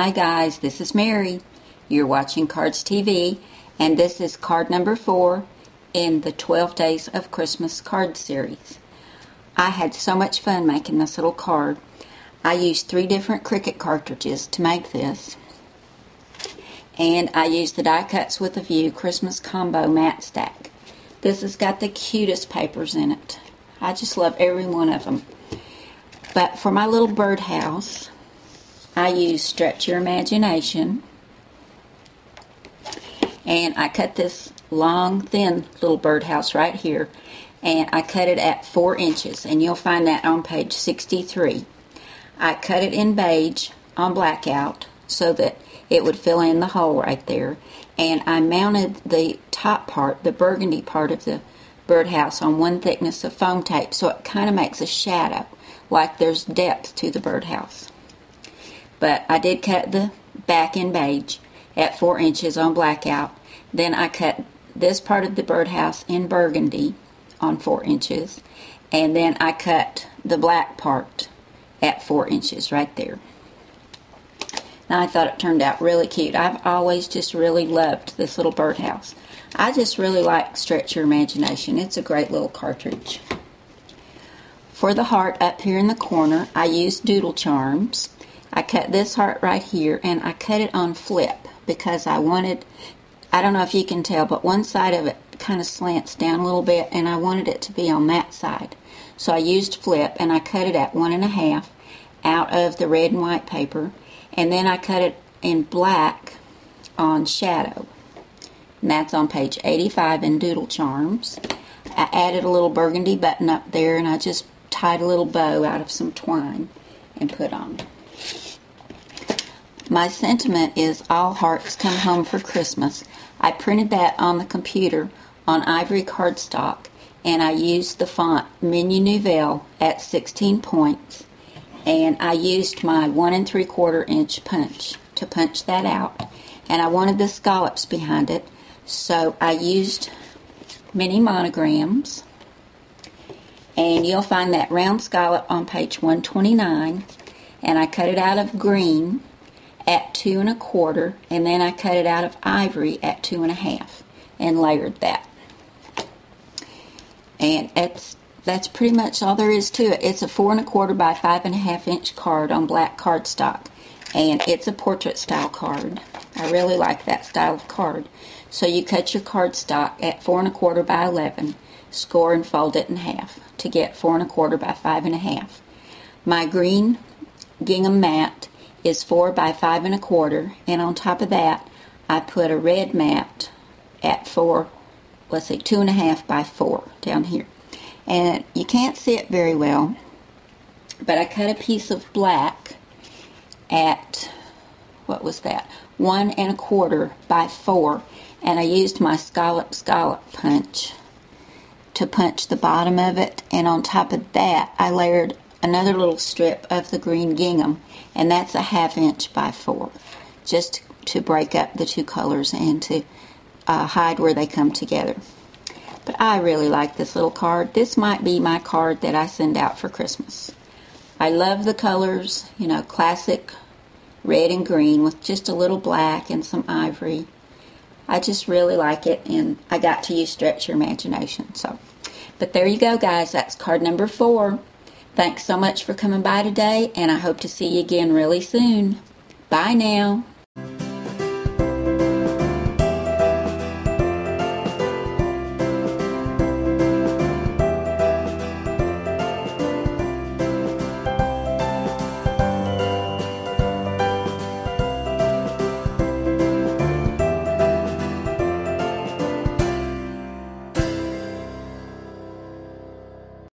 Hi guys, this is Mary. You're watching Cards TV, and this is card number 4 in the 12 Days of Christmas card series. I had so much fun making this little card. I used 3 different Cricut cartridges to make this. And I used the Die Cuts with a View Christmas Combo Matte Stack. This has got the cutest papers in it. I just love every one of them. But for my little birdhouse, I used Stretch Your Imagination. And I cut this long, thin little birdhouse right here. And I cut it at 4 inches. And you'll find that on page 63. I cut it in beige on blackout so that it would fill in the hole right there. And I mounted the top part, the burgundy part of the birdhouse, on 1 thickness of foam tape, so it kind of makes a shadow, like there's depth to the birdhouse. But I did cut the back in beige at 4 inches on blackout. Then I cut this part of the birdhouse in burgundy on 4 inches. And then I cut the black part at 4 inches right there. Now I thought it turned out really cute. I've always just really loved this little birdhouse. I just really like Stretch Your Imagination. It's a great little cartridge. For the heart up here in the corner, I used Doodle Charms. I cut this heart right here, and I cut it on flip because I wanted, I don't know if you can tell, but one side of it kind of slants down a little bit, and I wanted it to be on that side. So I used flip, and I cut it at 1 1/2 out of the red and white paper, and then I cut it in black on shadow. And that's on page 85 in Doodle Charms. I added a little burgundy button up there, and I just tied a little bow out of some twine and put on. My sentiment is All Hearts Come Home for Christmas. I printed that on the computer on ivory cardstock, and I used the font Minya Nouvelle at 16 points, and I used my 1 3/4 inch punch to punch that out, and I wanted the scallops behind it, so I used mini monograms, and you'll find that round scallop on page 129, and I cut it out of green at 2 1/4, and then I cut it out of ivory at 2 1/2 and layered that. And that's pretty much all there is to it. It's a 4 1/4 by 5 1/2 inch card on black cardstock, and it's a portrait style card. I really like that style of card. So you cut your cardstock at 4 1/4 by 11, score and fold it in half to get 4 1/4 by 5 1/2. My green gingham mat is 4 by 5 1/4, and on top of that I put a red mat at 2 1/2 by 4 down here. And you can't see it very well, but I cut a piece of black at, what was that, 1 1/4 by 4, and I used my scallop punch to punch the bottom of it, and on top of that I layered another little strip of the green gingham, and that's a 1/2 inch by 4, just to break up the 2 colors and to hide where they come together. But I really like this little card. This might be my card that I send out for Christmas. I love the colors, you know, classic red and green with just a little black and some ivory. I just really like it, and I got to use Stretch Your Imagination. But there you go, guys. That's card number 4. Thanks so much for coming by today, and I hope to see you again really soon. Bye now.